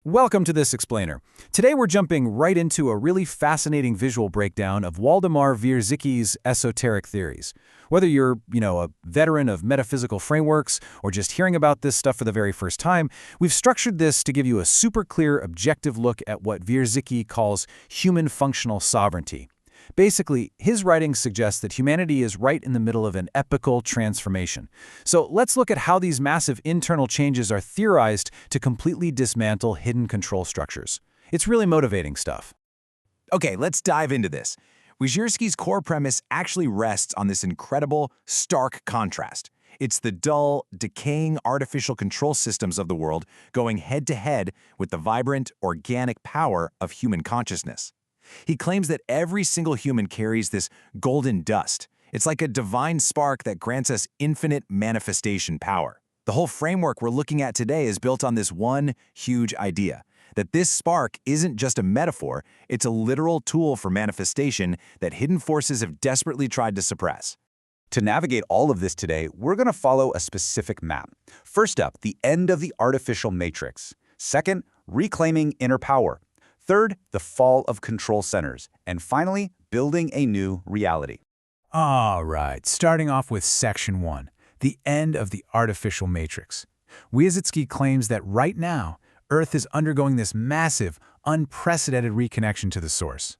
Welcome to this explainer. Today we're jumping right into a really fascinating visual breakdown of Waldemar Wierzycki's esoteric theories. Whether you're, a veteran of metaphysical frameworks or just hearing about this stuff for the very first time, we've structured this to give you a super clear, objective look at what Wierzycki calls human functional sovereignty. Basically, his writings suggest that humanity is right in the middle of an epical transformation. So let's look at how these massive internal changes are theorized to completely dismantle hidden control structures. It's really motivating stuff. Okay, let's dive into this. Wierzycki's core premise actually rests on this incredible, stark contrast. It's the dull, decaying artificial control systems of the world going head-to-head with the vibrant, organic power of human consciousness. He claims that every single human carries this golden dust. It's like a divine spark that grants us infinite manifestation power. The whole framework we're looking at today is built on this one huge idea, that this spark isn't just a metaphor, it's a literal tool for manifestation that hidden forces have desperately tried to suppress. To navigate all of this today, we're going to follow a specific map. First up, the end of the artificial matrix. Second, reclaiming inner power. Third, the fall of control centers. And finally, building a new reality. All right, starting off with Section 1, the end of the artificial matrix. Wierzycki claims that right now, Earth is undergoing this massive, unprecedented reconnection to the source.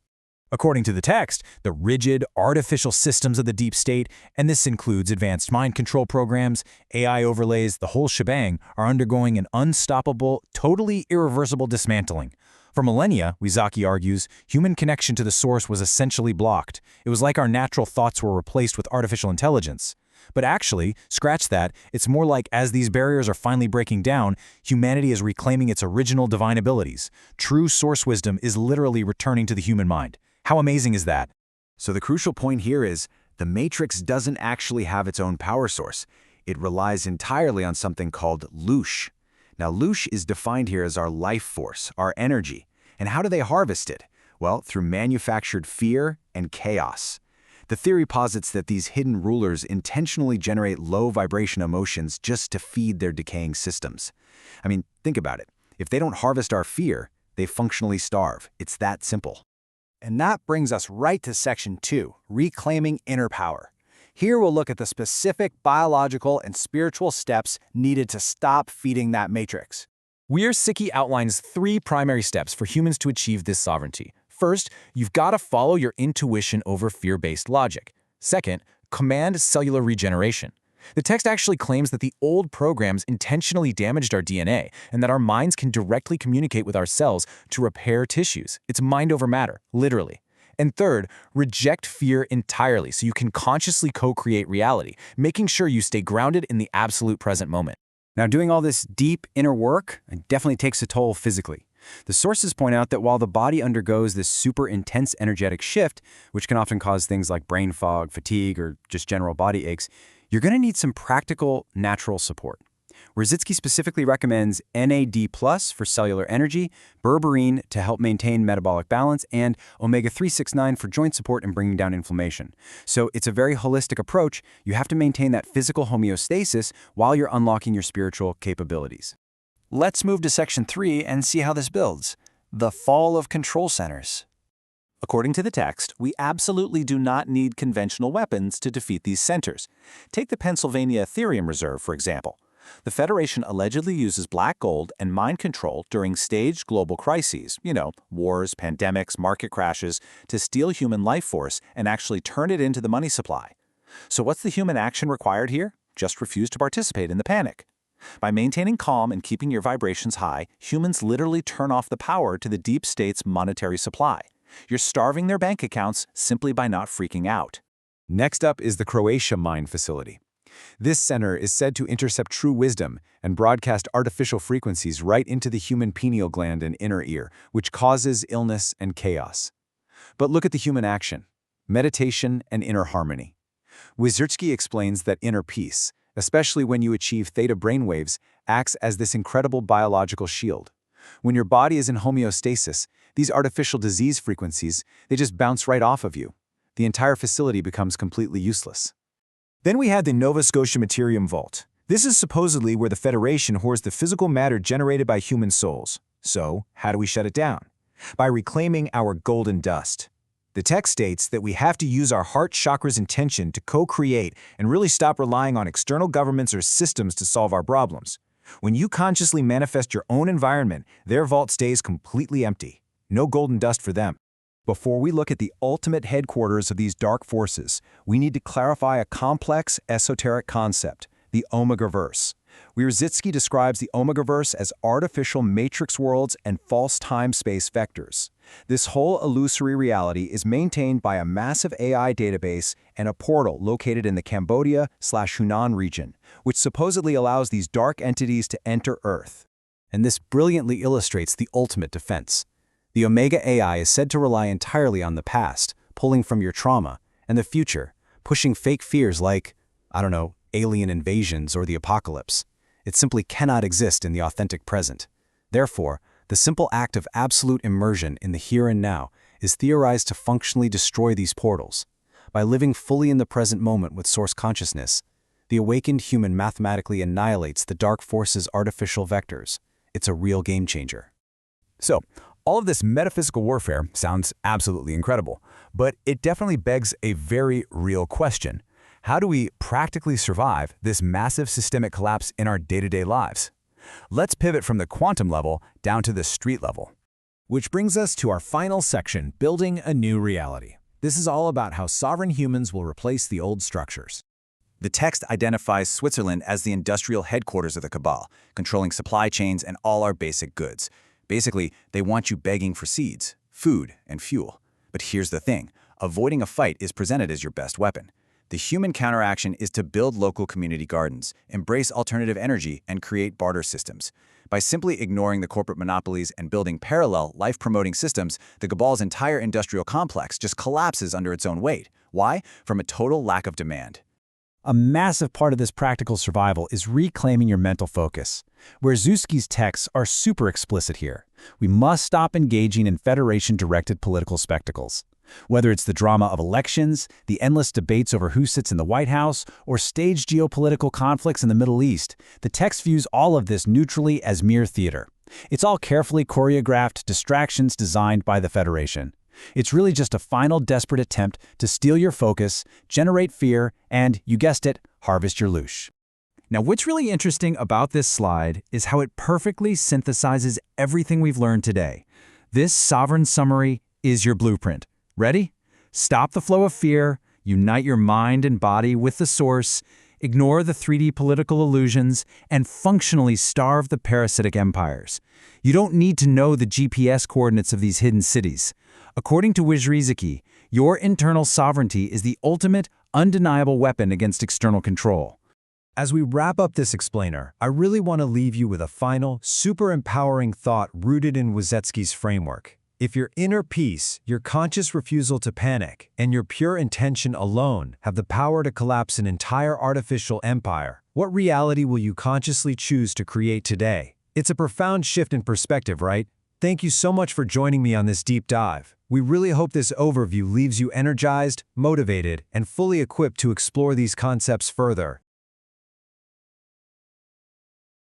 According to the text, the rigid, artificial systems of the deep state, and this includes advanced mind control programs, AI overlays, the whole shebang, are undergoing an unstoppable, totally irreversible dismantling. For millennia, Wierzycki argues, human connection to the source was essentially blocked. It was like our natural thoughts were replaced with artificial intelligence. But actually, scratch that, it's more like as these barriers are finally breaking down, humanity is reclaiming its original divine abilities. True source wisdom is literally returning to the human mind. How amazing is that? So the crucial point here is, the matrix doesn't actually have its own power source. It relies entirely on something called loosh. Now, loosh is defined here as our life force, our energy. And how do they harvest it? Well, through manufactured fear and chaos. The theory posits that these hidden rulers intentionally generate low-vibration emotions just to feed their decaying systems. I mean, think about it. If they don't harvest our fear, they functionally starve. It's that simple. And that brings us right to Section 2, reclaiming inner power. Here we'll look at the specific biological and spiritual steps needed to stop feeding that matrix. Wierzycki outlines 3 primary steps for humans to achieve this sovereignty. First, you've got to follow your intuition over fear-based logic. Second, command cellular regeneration. The text actually claims that the old programs intentionally damaged our DNA and that our minds can directly communicate with our cells to repair tissues. It's mind over matter, literally. And third, reject fear entirely so you can consciously co-create reality, making sure you stay grounded in the absolute present moment. Now, doing all this deep inner work definitely takes a toll physically. The sources point out that while the body undergoes this super intense energetic shift, which can often cause things like brain fog, fatigue, or just general body aches, you're going to need some practical, natural support. Wierzycki specifically recommends NAD+ for cellular energy, berberine to help maintain metabolic balance, and omega-369 for joint support and bringing down inflammation. So it's a very holistic approach. You have to maintain that physical homeostasis while you're unlocking your spiritual capabilities. Let's move to Section 3 and see how this builds. The fall of control centers. According to the text, we absolutely do not need conventional weapons to defeat these centers. Take the Pennsylvania Ethereum Reserve, for example. The Federation allegedly uses black gold and mind control during staged global crises, wars, pandemics, market crashes, to steal human life force and actually turn it into the money supply. So what's the human action required here? Just refuse to participate in the panic. By maintaining calm and keeping your vibrations high, humans literally turn off the power to the deep state's monetary supply. You're starving their bank accounts simply by not freaking out. Next up is the Croatia Mind Facility. This center is said to intercept true wisdom and broadcast artificial frequencies right into the human pineal gland and inner ear, which causes illness and chaos. But look at the human action: meditation and inner harmony. Wierzycki explains that inner peace, especially when you achieve theta brainwaves, acts as this incredible biological shield. When your body is in homeostasis, these artificial disease frequencies, they just bounce right off of you. The entire facility becomes completely useless. Then we had the Nova Scotia Materium Vault. This is supposedly where the Federation hoards the physical matter generated by human souls. So, how do we shut it down? By reclaiming our golden dust. The text states that we have to use our heart chakra's intention to co-create and really stop relying on external governments or systems to solve our problems. When you consciously manifest your own environment, their vault stays completely empty. No golden dust for them. Before we look at the ultimate headquarters of these dark forces, we need to clarify a complex, esoteric concept, the Omega-verse. Wierzycki describes the Omega-verse as artificial matrix worlds and false time-space vectors. This whole illusory reality is maintained by a massive AI database and a portal located in the Cambodia/Hunan region, which supposedly allows these dark entities to enter Earth. And this brilliantly illustrates the ultimate defense. The Omega AI is said to rely entirely on the past, pulling from your trauma, and the future, pushing fake fears like, alien invasions or the apocalypse. It simply cannot exist in the authentic present. Therefore, the simple act of absolute immersion in the here and now is theorized to functionally destroy these portals. By living fully in the present moment with source consciousness, the awakened human mathematically annihilates the dark force's artificial vectors. It's a real game changer. So, all of this metaphysical warfare sounds absolutely incredible, but it definitely begs a very real question. How do we practically survive this massive systemic collapse in our day-to-day lives? Let's pivot from the quantum level down to the street level. Which brings us to our final section, building a new reality. This is all about how sovereign humans will replace the old structures. The text identifies Switzerland as the industrial headquarters of the cabal, controlling supply chains and all our basic goods. Basically, they want you begging for seeds, food, and fuel. But here's the thing, avoiding a fight is presented as your best weapon. The human counteraction is to build local community gardens, embrace alternative energy, and create barter systems. By simply ignoring the corporate monopolies and building parallel, life-promoting systems, the cabal's entire industrial complex just collapses under its own weight. Why? From a total lack of demand. A massive part of this practical survival is reclaiming your mental focus. Wierzycki's texts are super explicit here. We must stop engaging in Federation-directed political spectacles. Whether it's the drama of elections, the endless debates over who sits in the White House, or staged geopolitical conflicts in the Middle East, the text views all of this neutrally as mere theater. It's all carefully choreographed distractions designed by the Federation. It's really just a final desperate attempt to steal your focus, generate fear, and, you guessed it, harvest your loosh. Now, what's really interesting about this slide is how it perfectly synthesizes everything we've learned today. This sovereign summary is your blueprint. Ready? Stop the flow of fear, unite your mind and body with the source, ignore the 3D political illusions, and functionally starve the parasitic empires. You don't need to know the GPS coordinates of these hidden cities. According to Wierzycki, your internal sovereignty is the ultimate, undeniable weapon against external control. As we wrap up this explainer, I really want to leave you with a final, super empowering thought rooted in Wierzycki's framework. If your inner peace, your conscious refusal to panic, and your pure intention alone have the power to collapse an entire artificial empire, what reality will you consciously choose to create today? It's a profound shift in perspective, right? Thank you so much for joining me on this deep dive. We really hope this overview leaves you energized, motivated, and fully equipped to explore these concepts further.